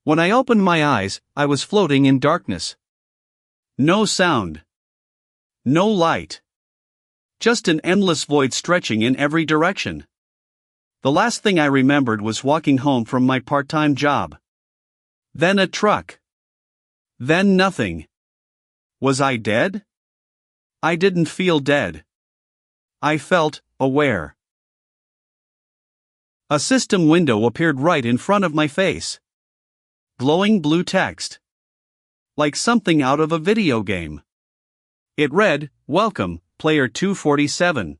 When I opened my eyes, I was floating in darkness. No sound. No light. Just an endless void stretching in every direction. The last thing I remembered was walking home from my part-time job. Then a truck. Then nothing. Was I dead? I didn't feel dead. I felt aware. A system window appeared right in front of my face. Glowing blue text. Like something out of a video game. It read, "Welcome, Player 247.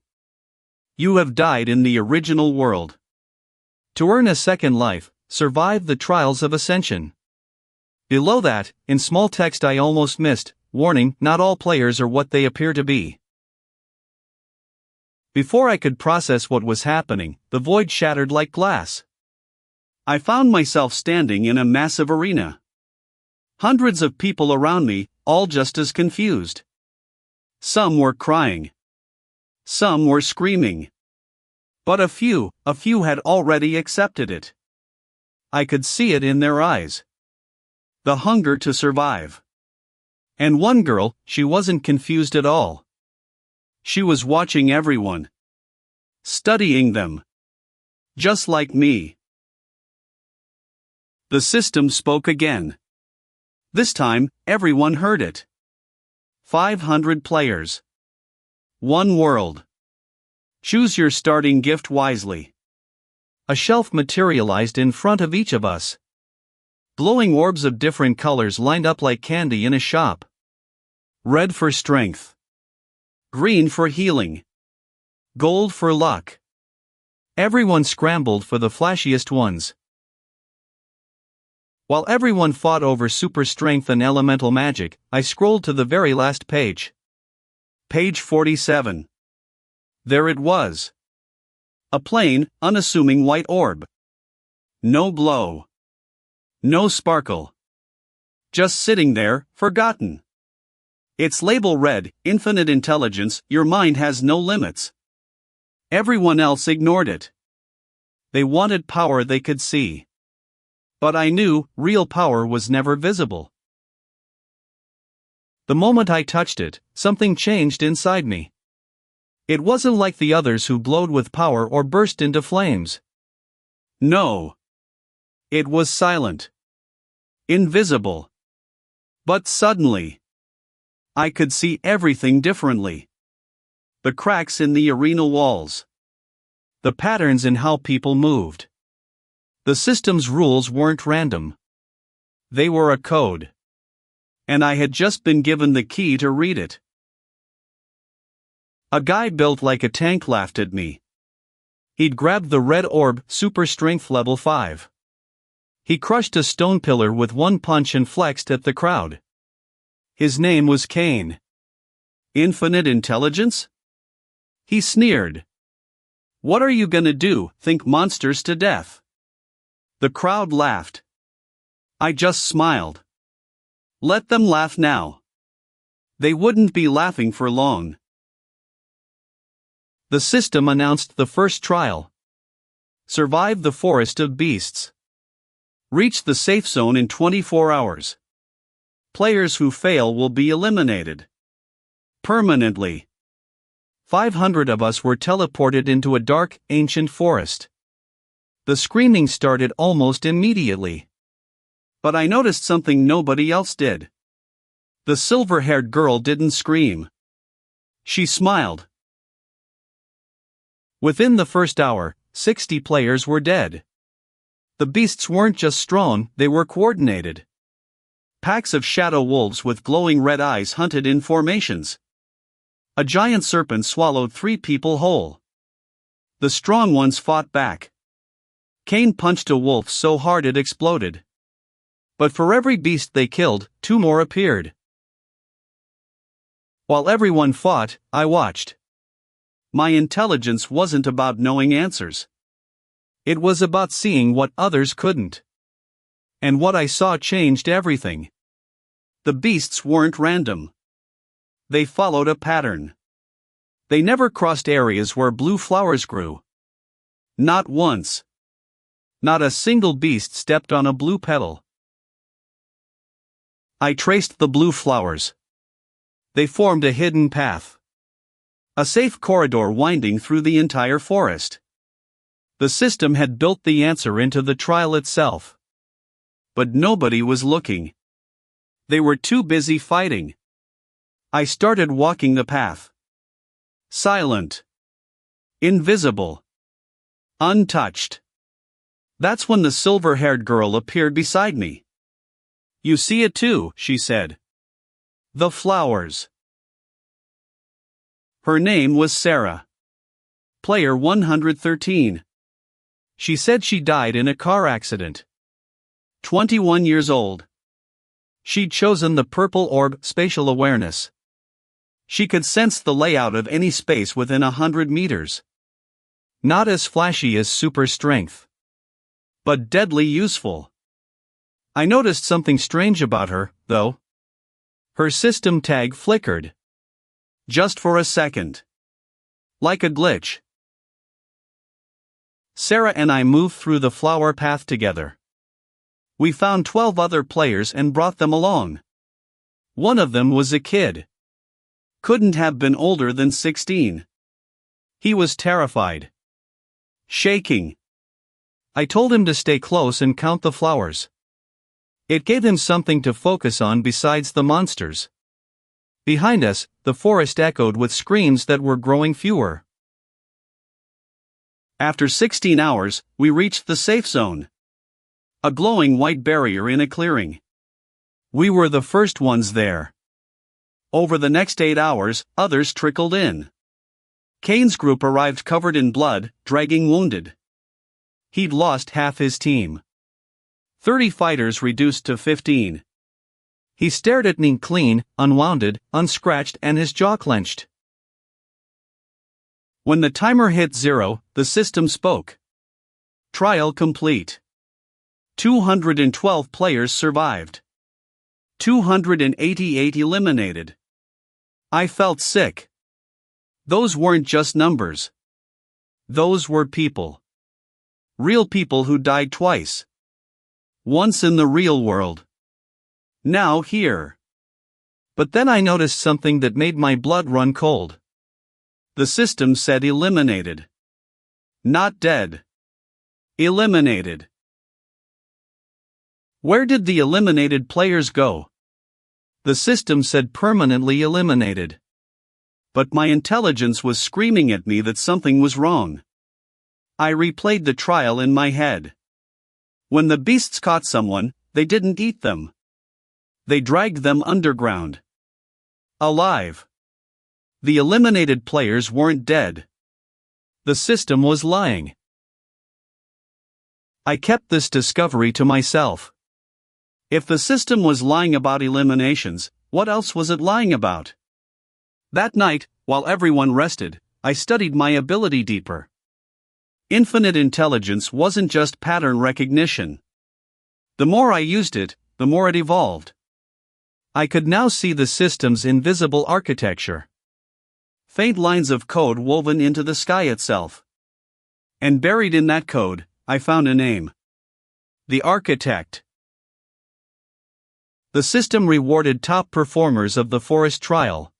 You have died in the original world. To earn a second life, survive the trials of Ascension." Below that, in small text I almost missed, "Warning, not all players are what they appear to be." Before I could process what was happening, the void shattered like glass. I found myself standing in a massive arena. Hundreds of people around me, all just as confused. Some were crying. Some were screaming. But a few had already accepted it. I could see it in their eyes. The hunger to survive. And one girl, she wasn't confused at all. She was watching everyone. Studying them. Just like me. The system spoke again. This time, everyone heard it. 500 players. One world. Choose your starting gift wisely. A shelf materialized in front of each of us. Glowing orbs of different colors lined up like candy in a shop. Red for strength. Green for healing. Gold for luck. Everyone scrambled for the flashiest ones. While everyone fought over super strength and elemental magic, I scrolled to the very last page. Page 47. There it was. A plain, unassuming white orb. No glow. No sparkle. Just sitting there, forgotten. Its label read, "Infinite Intelligence, your mind has no limits." Everyone else ignored it. They wanted power they could see. But I knew, real power was never visible. The moment I touched it, something changed inside me. It wasn't like the others who glowed with power or burst into flames. No. It was silent. Invisible. But suddenly, I could see everything differently. The cracks in the arena walls. The patterns in how people moved. The system's rules weren't random. They were a code. And I had just been given the key to read it. A guy built like a tank laughed at me. He'd grabbed the red orb, super strength level 5. He crushed a stone pillar with one punch and flexed at the crowd. His name was Kane. Infinite intelligence? He sneered. What are you gonna do, think monsters to death? The crowd laughed. I just smiled. Let them laugh now. They wouldn't be laughing for long. The system announced the first trial. Survive the forest of beasts. Reach the safe zone in 24 hours. Players who fail will be eliminated. Permanently. 500 of us were teleported into a dark, ancient forest. The screaming started almost immediately. But I noticed something nobody else did. The silver-haired girl didn't scream. She smiled. Within the first hour, 60 players were dead. The beasts weren't just strong, they were coordinated. Packs of shadow wolves with glowing red eyes hunted in formations. A giant serpent swallowed 3 people whole. The strong ones fought back. Kane punched a wolf so hard it exploded. But for every beast they killed, 2 more appeared. While everyone fought, I watched. My intelligence wasn't about knowing answers. It was about seeing what others couldn't. And what I saw changed everything. The beasts weren't random. They followed a pattern. They never crossed areas where blue flowers grew. Not once. Not a single beast stepped on a blue petal. I traced the blue flowers. They formed a hidden path. A safe corridor winding through the entire forest. The system had built the answer into the trial itself. But nobody was looking. They were too busy fighting. I started walking the path. Silent. Invisible. Untouched. That's when the silver-haired girl appeared beside me. "You see it too," she said. "The flowers." Her name was Sarah. Player 113. She said she died in a car accident. 21 years old. She'd chosen the purple orb spatial awareness. She could sense the layout of any space within 100 meters. Not as flashy as super strength, but deadly useful. I noticed something strange about her, though. Her system tag flickered. Just for a second. Like a glitch. Sarah and I moved through the flower path together. We found 12 other players and brought them along. One of them was a kid. Couldn't have been older than 16. He was terrified. Shaking. I told him to stay close and count the flowers. It gave him something to focus on besides the monsters. Behind us, the forest echoed with screams that were growing fewer. After 16 hours, we reached the safe zone. A glowing white barrier in a clearing. We were the first ones there. Over the next 8 hours, others trickled in. Kane's group arrived covered in blood, dragging wounded. He'd lost half his team. 30 fighters reduced to 15. He stared at me clean, unwounded, unscratched, and his jaw clenched. When the timer hit 0, the system spoke. Trial complete. 212 players survived. 288 eliminated. I felt sick. Those weren't just numbers. Those were people. Real people who died twice. Once in the real world. Now here. But then I noticed something that made my blood run cold. The system said eliminated. Not dead. Eliminated. Where did the eliminated players go? The system said permanently eliminated. But my intelligence was screaming at me that something was wrong. I replayed the trial in my head. When the beasts caught someone, they didn't eat them. They dragged them underground. Alive. The eliminated players weren't dead. The system was lying. I kept this discovery to myself. If the system was lying about eliminations, what else was it lying about? That night, while everyone rested, I studied my ability deeper. Infinite intelligence wasn't just pattern recognition. The more I used it, the more it evolved. I could now see the system's invisible architecture. Faint lines of code woven into the sky itself. And buried in that code, I found a name. The Architect. The system rewarded top performers of the forest trial.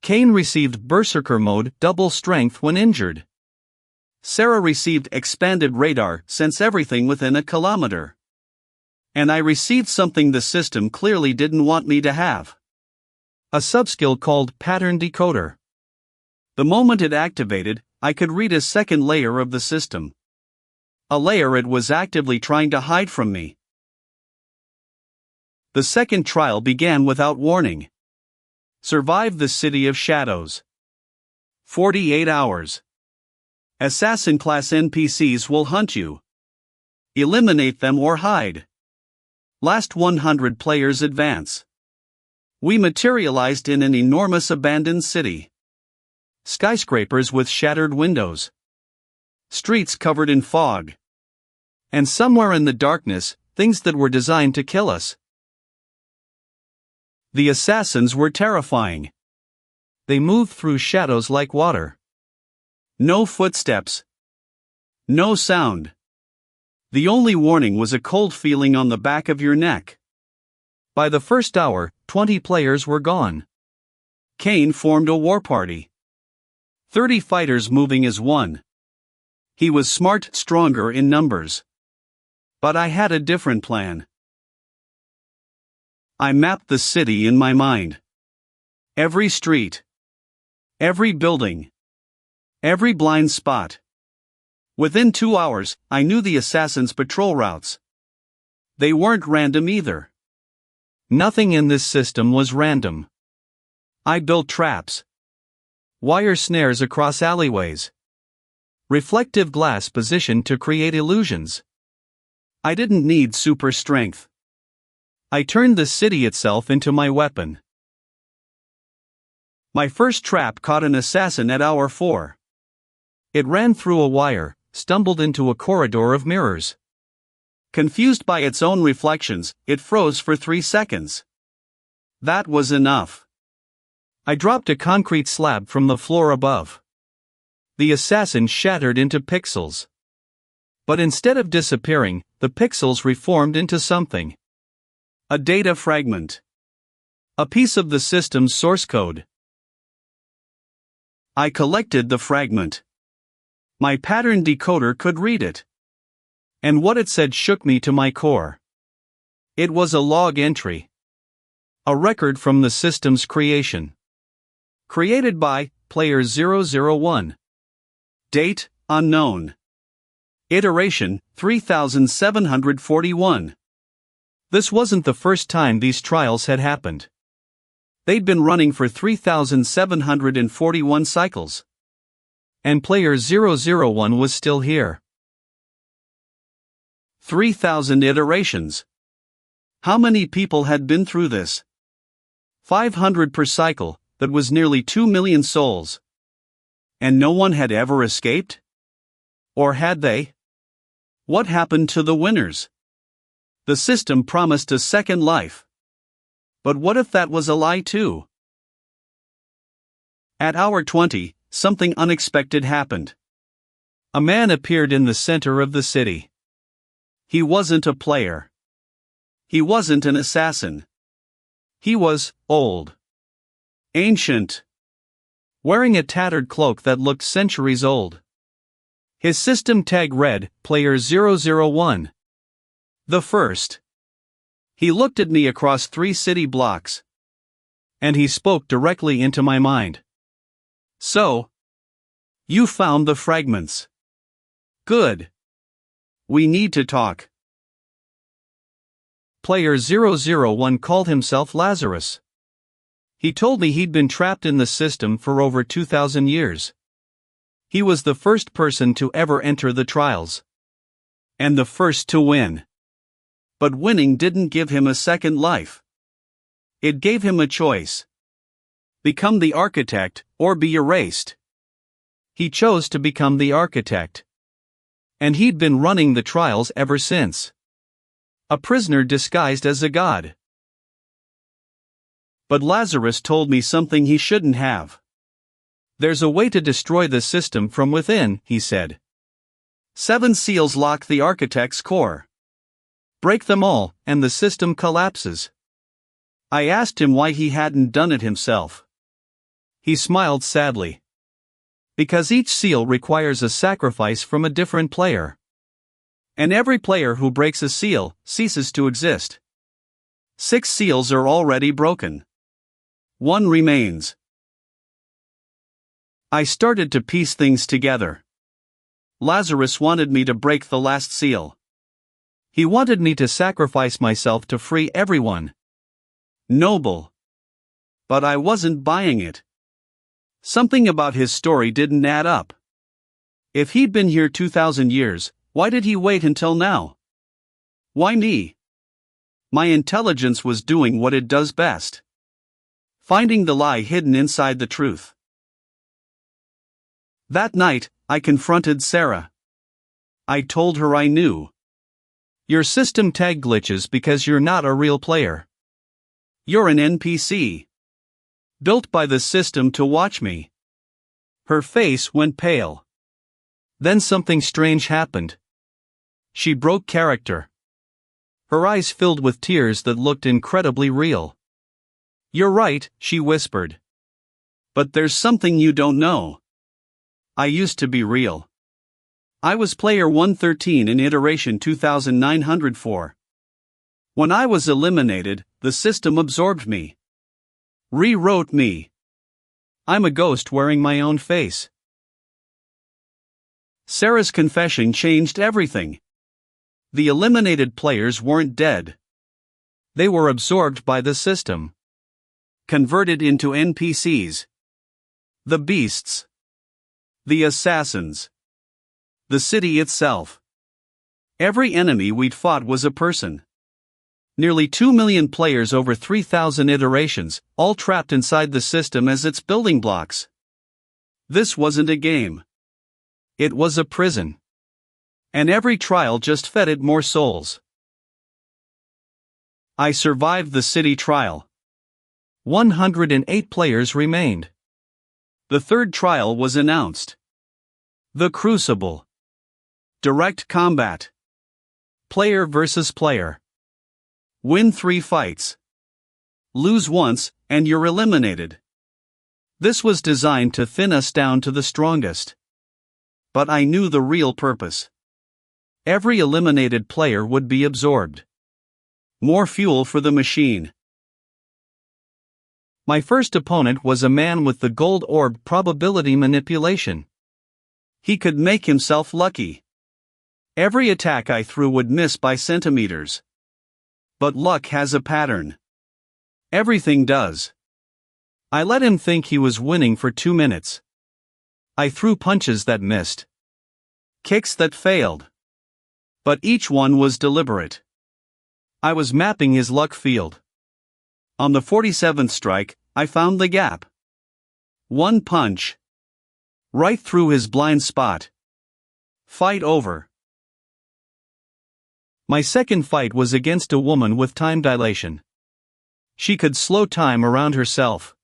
Kane received Berserker mode double strength when injured. Sarah received expanded radar, sense everything within a kilometer. And I received something the system clearly didn't want me to have. A subskill called Pattern Decoder. The moment it activated, I could read a second layer of the system. A layer it was actively trying to hide from me. The second trial began without warning. Survive the City of Shadows. 48 hours. Assassin class NPCs will hunt you. Eliminate them or hide. Last 100 players advance. We materialized in an enormous abandoned city. Skyscrapers with shattered windows. Streets covered in fog. And somewhere in the darkness, things that were designed to kill us. The assassins were terrifying. They moved through shadows like water. No footsteps. No sound. The only warning was a cold feeling on the back of your neck. By the first hour, 20 players were gone. Kane formed a war party. 30 fighters moving as one. He was smart, stronger in numbers. But I had a different plan. I mapped the city in my mind. Every street. Every building. Every blind spot. Within 2 hours, I knew the assassins' patrol routes. They weren't random either. Nothing in this system was random. I built traps. Wire snares across alleyways. Reflective glass positioned to create illusions. I didn't need super strength. I turned the city itself into my weapon. My first trap caught an assassin at hour 4. It ran through a wire, stumbled into a corridor of mirrors. Confused by its own reflections, it froze for 3 seconds. That was enough. I dropped a concrete slab from the floor above. The assassin shattered into pixels. But instead of disappearing, the pixels reformed into something. A data fragment. A piece of the system's source code. I collected the fragment. My pattern decoder could read it. And what it said shook me to my core. It was a log entry. A record from the system's creation. Created by Player 001. Date, unknown. Iteration, 3741. This wasn't the first time these trials had happened. They'd been running for 3741 cycles. And Player 001 was still here. 3,000 iterations. How many people had been through this? 500 per cycle, that was nearly 2 million souls. And no one had ever escaped? Or had they? What happened to the winners? The system promised a second life. But what if that was a lie too? At hour 20, something unexpected happened. A man appeared in the center of the city. He wasn't a player. He wasn't an assassin. He was old. Ancient. Wearing a tattered cloak that looked centuries old. His system tag read, Player 001. The first. He looked at me across 3 city blocks. And he spoke directly into my mind. So, you found the fragments. Good. We need to talk. Player 001 called himself Lazarus. He told me he'd been trapped in the system for over 2,000 years. He was the first person to ever enter the trials. And the first to win. But winning didn't give him a second life. It gave him a choice. Become the architect, or be erased. He chose to become the architect. And he'd been running the trials ever since. A prisoner disguised as a god. But Lazarus told me something he shouldn't have. There's a way to destroy the system from within, he said. 7 seals lock the architect's core. Break them all, and the system collapses. I asked him why he hadn't done it himself. He smiled sadly. Because each seal requires a sacrifice from a different player. And every player who breaks a seal ceases to exist. 6 seals are already broken. 1 remains. I started to piece things together. Lazarus wanted me to break the last seal. He wanted me to sacrifice myself to free everyone. Noble. But I wasn't buying it. Something about his story didn't add up. If he'd been here 2,000 years, why did he wait until now? Why me? My intelligence was doing what it does best. Finding the lie hidden inside the truth. That night, I confronted Sarah. I told her I knew. Your system tag glitches because you're not a real player. You're an NPC. Built by the system to watch me. Her face went pale. Then something strange happened. She broke character. her eyes filled with tears that looked incredibly real. "You're right," she whispered. "But there's something you don't know. I used to be real. I was player 113 in iteration 2904. When I was eliminated, the system absorbed me. Rewrote me. I'm a ghost wearing my own face." Sarah's confession changed everything. The eliminated players weren't dead. They were absorbed by the system. Converted into NPCs. The beasts. The assassins. The city itself. Every enemy we'd fought was a person. Nearly 2 million players over 3,000 iterations, all trapped inside the system as its building blocks. This wasn't a game. It was a prison. And every trial just fed it more souls. I survived the city trial. 108 players remained. The third trial was announced. The Crucible. Direct combat. Player versus player. Win 3 fights. Lose once, and you're eliminated. This was designed to thin us down to the strongest. But I knew the real purpose. Every eliminated player would be absorbed. More fuel for the machine. My first opponent was a man with the gold orb probability manipulation. He could make himself lucky. Every attack I threw would miss by centimeters. But luck has a pattern. Everything does. I let him think he was winning for 2 minutes. I threw punches that missed. Kicks that failed. But each one was deliberate. I was mapping his luck field. On the 47th strike, I found the gap. One punch. Right through his blind spot. Fight over. My second fight was against a woman with time dilation. She could slow time around herself.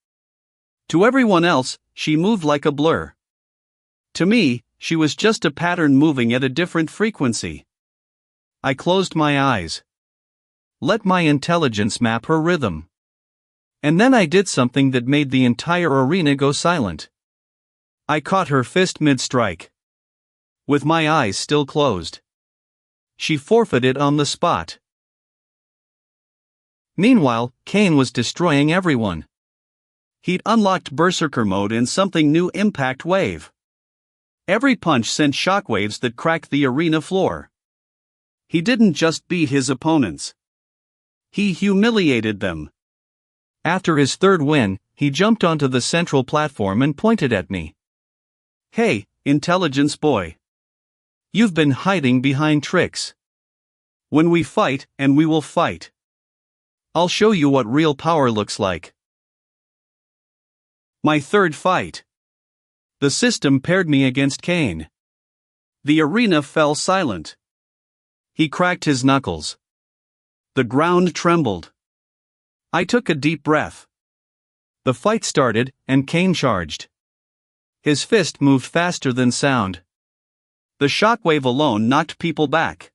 To everyone else, she moved like a blur. To me, she was just a pattern moving at a different frequency. I closed my eyes. Let my intelligence map her rhythm. And then I did something that made the entire arena go silent. I caught her fist mid-strike. With my eyes still closed. She forfeited on the spot. Meanwhile, Kane was destroying everyone. He'd unlocked Berserker mode and something new, Impact Wave. Every punch sent shockwaves that cracked the arena floor. He didn't just beat his opponents. He humiliated them. After his third win, he jumped onto the central platform and pointed at me. "Hey, intelligence boy. You've been hiding behind tricks. When we fight, and we will fight, I'll show you what real power looks like." My third fight. The system paired me against Kane. The arena fell silent. He cracked his knuckles. The ground trembled. I took a deep breath. The fight started, and Kane charged. His fist moved faster than sound. The shockwave alone knocked people back.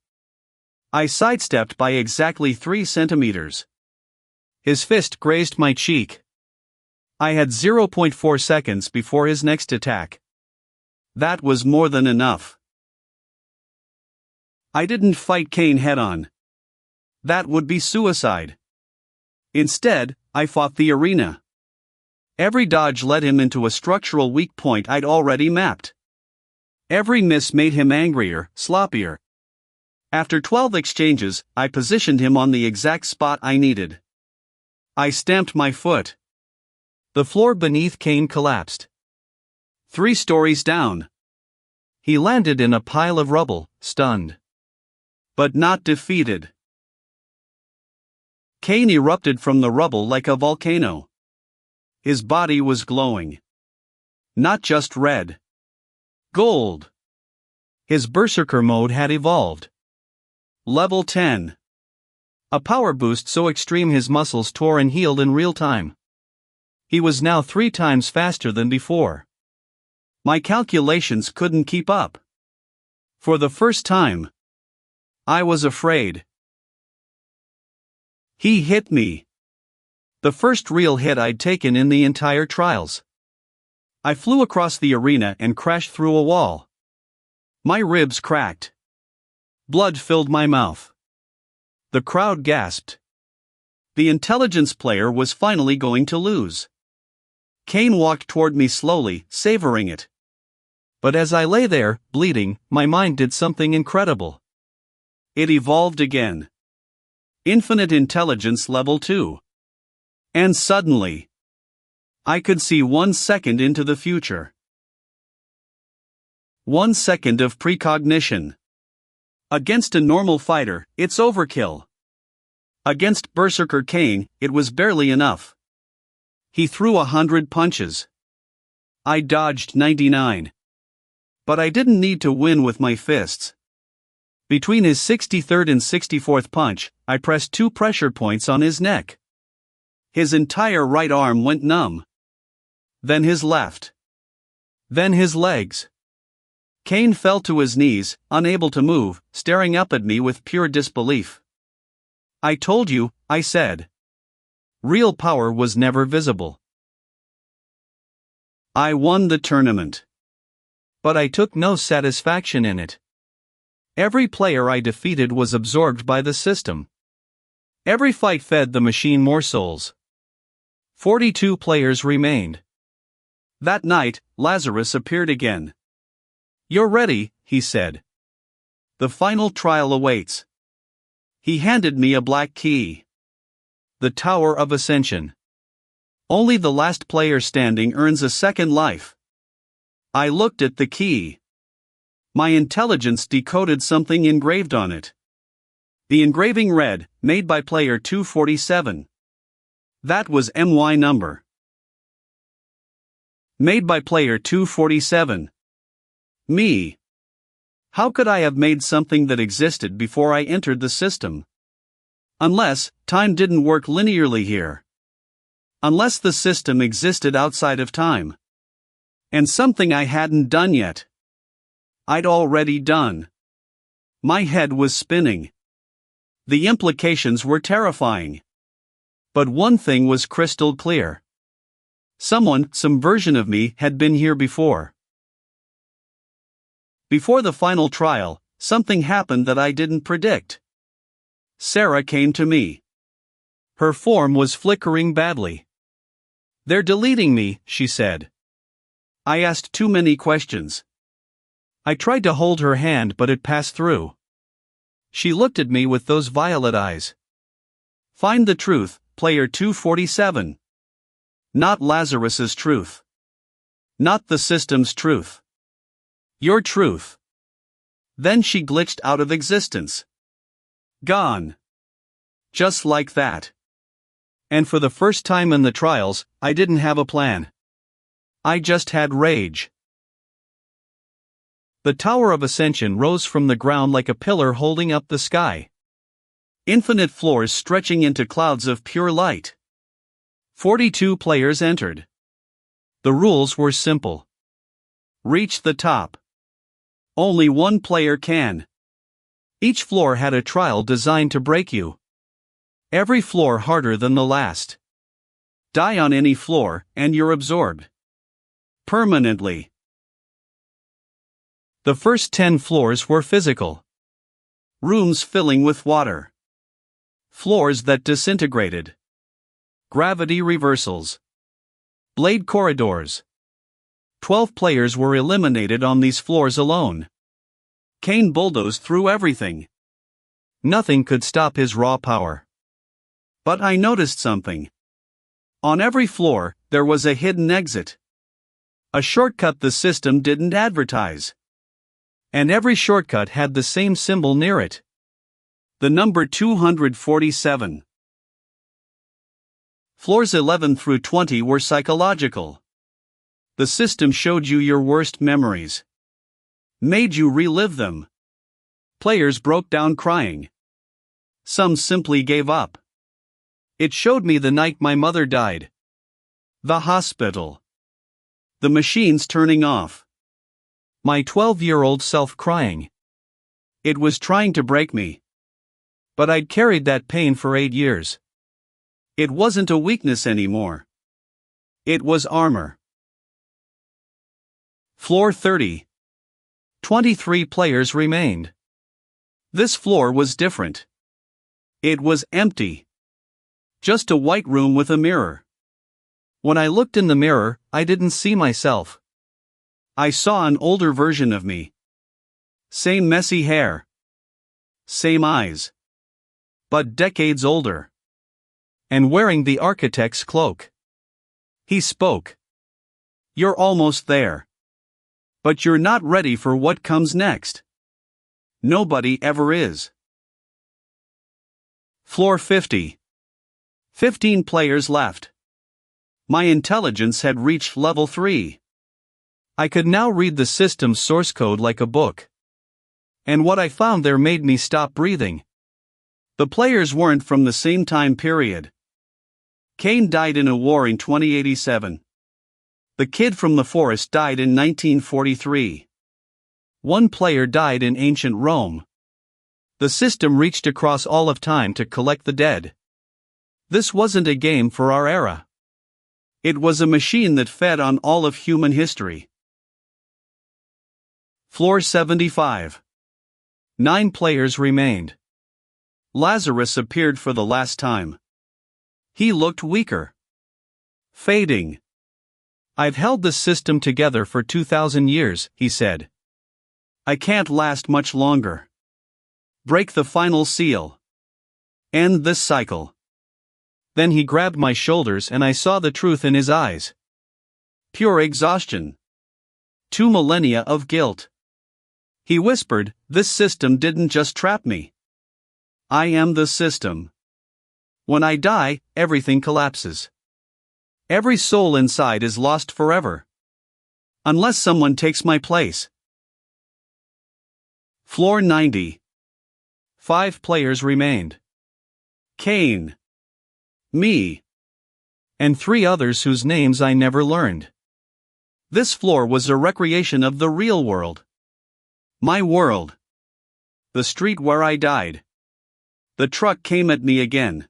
I sidestepped by exactly 3 centimeters. His fist grazed my cheek. I had 0.4 seconds before his next attack. That was more than enough. I didn't fight Kane head-on. That would be suicide. Instead, I fought the arena. Every dodge led him into a structural weak point I'd already mapped. Every miss made him angrier, sloppier. After 12 exchanges, I positioned him on the exact spot I needed. I stamped my foot. The floor beneath Kane collapsed. 3 stories down. He landed in a pile of rubble, stunned. But not defeated. Kane erupted from the rubble like a volcano. His body was glowing. Not just red. Gold. His Berserker mode had evolved. Level 10. A power boost so extreme his muscles tore and healed in real time. He was now 3 times faster than before. My calculations couldn't keep up. For the first time, I was afraid. He hit me. The first real hit I'd taken in the entire trials. I flew across the arena and crashed through a wall. My ribs cracked. Blood filled my mouth. The crowd gasped. The intelligence player was finally going to lose. Kane walked toward me slowly, savoring it. But as I lay there, bleeding, my mind did something incredible. It evolved again. Infinite Intelligence Level 2. And suddenly, I could see 1 second into the future. 1 second of precognition. Against a normal fighter, it's overkill. Against Berserker Kane, it was barely enough. He threw 100 punches. I dodged 99. But I didn't need to win with my fists. Between his 63rd and 64th punch, I pressed 2 pressure points on his neck. His entire right arm went numb. Then his left. Then his legs. Kane fell to his knees, unable to move, staring up at me with pure disbelief. I told you, I said. Real power was never visible. I won the tournament. But I took no satisfaction in it. Every player I defeated was absorbed by the system. Every fight fed the machine more souls. 42 players remained. That night, Lazarus appeared again. "You're ready," he said. "The final trial awaits." He handed me a black key. The Tower of Ascension. Only the last player standing earns a second life. I looked at the key. My intelligence decoded something engraved on it. The engraving read, "Made by player 247. That was MY number. Made by player 247. Me. How could I have made something that existed before I entered the system? Unless, time didn't work linearly here. Unless the system existed outside of time. And something I hadn't done yet. I'd already done. My head was spinning. The implications were terrifying. But one thing was crystal clear. Someone, some version of me, had been here before. Before the final trial, something happened that I didn't predict. Sarah came to me. Her form was flickering badly. "They're deleting me," she said. I asked too many questions. I tried to hold her hand, but it passed through. She looked at me with those violet eyes. "Find the truth, player 247. Not Lazarus's truth. Not the system's truth. Your truth." Then she glitched out of existence. Gone. Just like that. And for the first time in the trials, I didn't have a plan. I just had rage. The Tower of Ascension rose from the ground like a pillar holding up the sky. Infinite floors stretching into clouds of pure light. 42 players entered. The rules were simple. Reach the top. Only one player can. Each floor had a trial designed to break you. Every floor harder than the last. Die on any floor, and you're absorbed. Permanently. The first 10 floors were physical. Rooms filling with water. Floors that disintegrated. Gravity reversals. Blade corridors. 12 players were eliminated on these floors alone. Kane bulldozed through everything. Nothing could stop his raw power. But I noticed something. On every floor, there was a hidden exit. A shortcut the system didn't advertise. And every shortcut had the same symbol near it. The number 247. Floors 11 through 20 were psychological. The system showed you your worst memories. Made you relive them. Players broke down crying. Some simply gave up. It showed me the night my mother died. The hospital. The machines turning off. My 12-year-old self crying. It was trying to break me. But I'd carried that pain for 8 years. It wasn't a weakness anymore. It was armor. Floor 30. 23 players remained. This floor was different. It was empty. Just a white room with a mirror. When I looked in the mirror, I didn't see myself. I saw an older version of me. Same messy hair. Same eyes. But decades older. And wearing the architect's cloak. He spoke. You're almost there. But you're not ready for what comes next. Nobody ever is. Floor 50. 15 players left. My intelligence had reached level 3. I could now read the system's source code like a book. And what I found there made me stop breathing. The players weren't from the same time period. Cain died in a war in 2087. The kid from the forest died in 1943. One player died in ancient Rome. The system reached across all of time to collect the dead. This wasn't a game for our era. It was a machine that fed on all of human history. Floor 75. 9 players remained. Lazarus appeared for the last time. He looked weaker. Fading. I've held this system together for 2,000 years, he said. I can't last much longer. Break the final seal. End this cycle. Then he grabbed my shoulders and I saw the truth in his eyes. Pure exhaustion. 2 millennia of guilt. He whispered, this system didn't just trap me. I am the system. When I die, everything collapses. Every soul inside is lost forever. Unless someone takes my place. Floor 90. 5 players remained. Cain. Me. And 3 others whose names I never learned. This floor was a recreation of the real world. My world. The street where I died. The truck came at me again.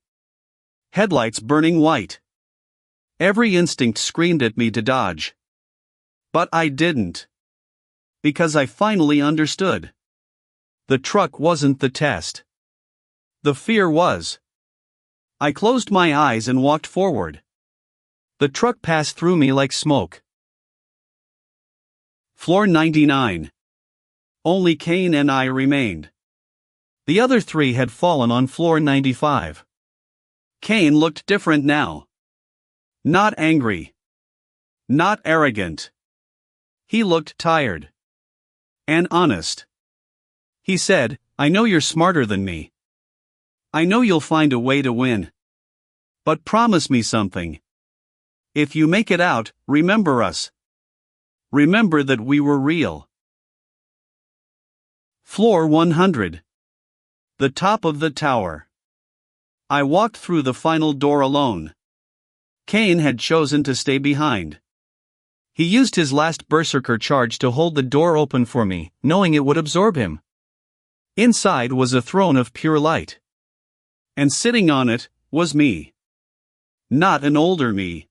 Headlights burning white. Every instinct screamed at me to dodge. But I didn't. Because I finally understood. The truck wasn't the test. The fear was. I closed my eyes and walked forward. The truck passed through me like smoke. Floor 99. Only Cain and I remained. The other 3 had fallen on floor 95. Cain looked different now. Not angry. Not arrogant. He looked tired. And honest. He said, I know you're smarter than me. I know you'll find a way to win. But promise me something. If you make it out, remember us. Remember that we were real. Floor 100. The top of the tower. I walked through the final door alone. Cain had chosen to stay behind. He used his last berserker charge to hold the door open for me, knowing it would absorb him. Inside was a throne of pure light. And sitting on it was me. Not an older me.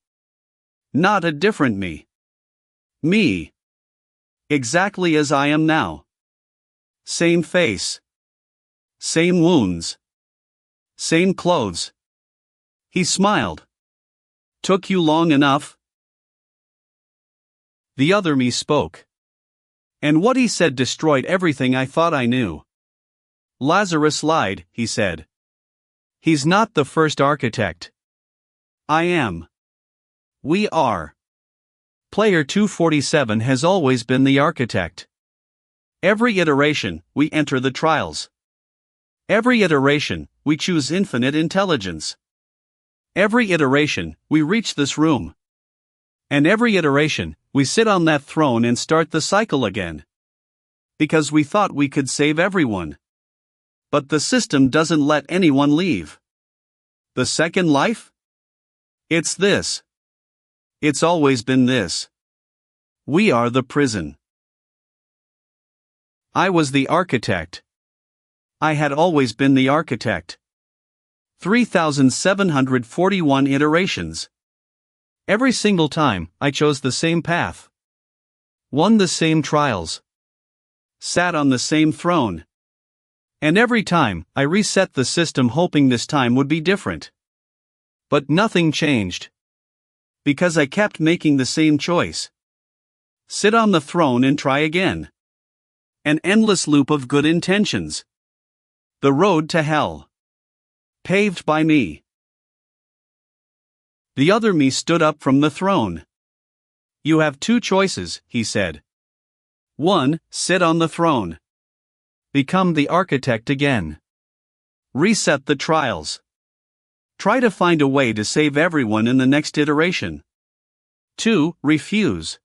Not a different me. Me. Exactly as I am now. Same face. Same wounds. Same clothes. He smiled. Took you long enough? The other me spoke. And what he said destroyed everything I thought I knew. Lazarus lied, he said. He's not the first architect. I am. We are. Player 247 has always been the architect. Every iteration, we enter the trials. Every iteration, we choose infinite intelligence. Every iteration, we reach this room. And every iteration, we sit on that throne and start the cycle again. Because we thought we could save everyone. But the system doesn't let anyone leave. The second life? It's this. It's always been this. We are the prison. I was the architect. I had always been the architect. 3,741 iterations. Every single time, I chose the same path. Won the same trials. Sat on the same throne. And every time, I reset the system hoping this time would be different. But nothing changed. Because I kept making the same choice. Sit on the throne and try again. An endless loop of good intentions. The road to hell. Paved by me. The other me stood up from the throne. You have two choices, he said. 1. Sit on the throne. Become the architect again. Reset the trials. Try to find a way to save everyone in the next iteration. 2. Refuse.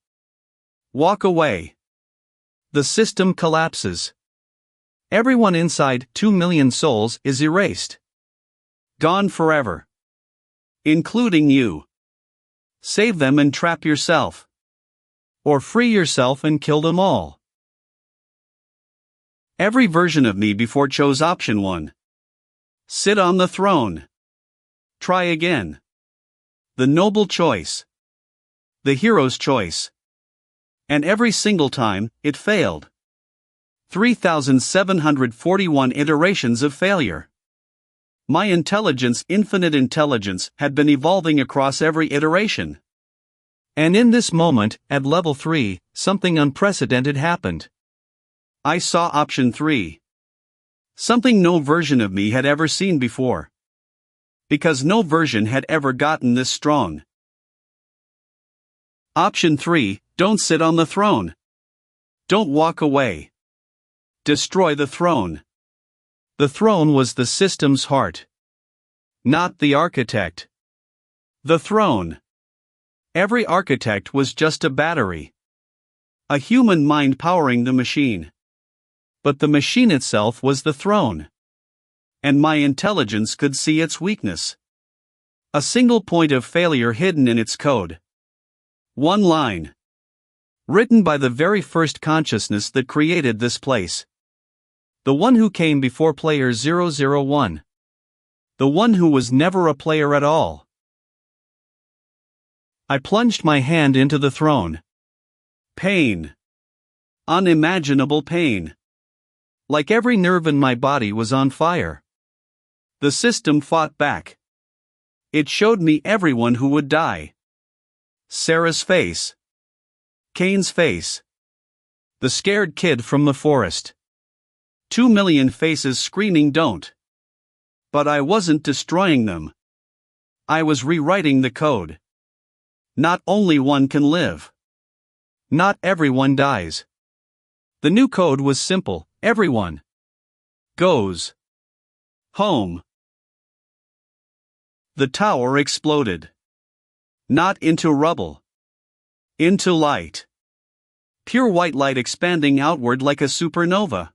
Walk away. The system collapses. Everyone inside 2 million souls is erased. Gone forever. Including you. Save them and trap yourself. Or free yourself and kill them all. Every version of me before chose option 1. Sit on the throne. Try again. The noble choice. The hero's choice. And every single time, it failed. 3,741 iterations of failure. My infinite intelligence, had been evolving across every iteration. And in this moment, at level 3, something unprecedented happened. I saw option 3. Something no version of me had ever seen before. Because no version had ever gotten this strong. Option 3, don't sit on the throne. Don't walk away. Destroy the throne. The throne was the system's heart. Not the architect. The throne. Every architect was just a battery. A human mind powering the machine. But the machine itself was the throne. And my intelligence could see its weakness. A single point of failure hidden in its code. One line. Written by the very first consciousness that created this place. The one who came before player 001. The one who was never a player at all. I plunged my hand into the throne. Pain. Unimaginable pain. Like every nerve in my body was on fire. The system fought back. It showed me everyone who would die. Sarah's face. Kane's face. The scared kid from the forest. 2 million faces screaming don't. But I wasn't destroying them. I was rewriting the code. Not only one can live. Not everyone dies. The new code was simple, everyone goes home. The tower exploded. Not into rubble. Into light. Pure white light expanding outward like a supernova.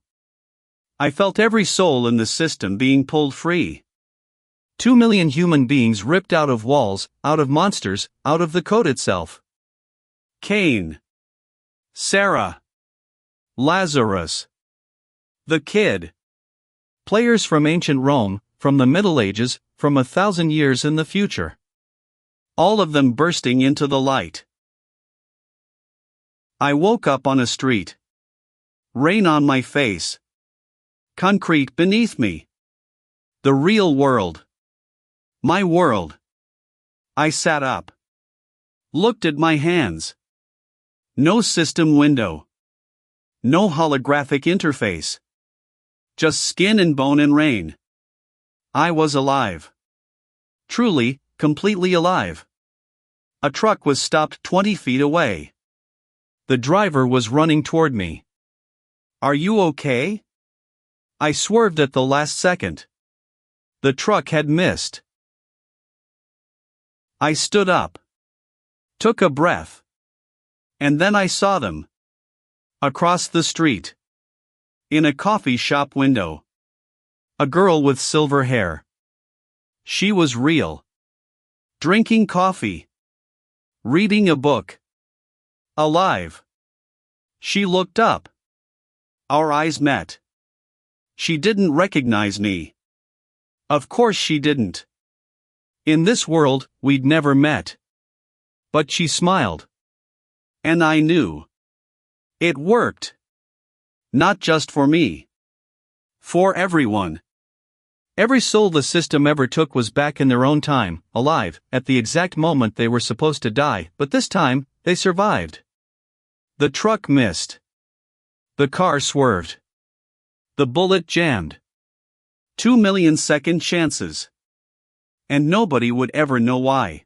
I felt every soul in the system being pulled free. 2 million human beings ripped out of walls, out of monsters, out of the code itself. Kane. Sarah. Lazarus. The kid. Players from ancient Rome, from the Middle Ages, from 1,000 years in the future. All of them bursting into the light. I woke up on a street. Rain on my face. Concrete beneath me. The real world. My world. I sat up. Looked at my hands. No system window. No holographic interface. Just skin and bone and rain. I was alive. Truly, completely alive. A truck was stopped 20 feet away. The driver was running toward me. Are you okay? I swerved at the last second. The truck had missed. I stood up. Took a breath. And then I saw them. Across the street. In a coffee shop window. A girl with silver hair. She was real. Drinking coffee. Reading a book. Alive. She looked up. Our eyes met. She didn't recognize me. Of course she didn't. In this world, we'd never met. But she smiled. And I knew. It worked. Not just for me. For everyone. Every soul the system ever took was back in their own time, alive, at the exact moment they were supposed to die, but this time, they survived. The truck missed. The car swerved. The bullet jammed. 2 million second chances. And nobody would ever know why.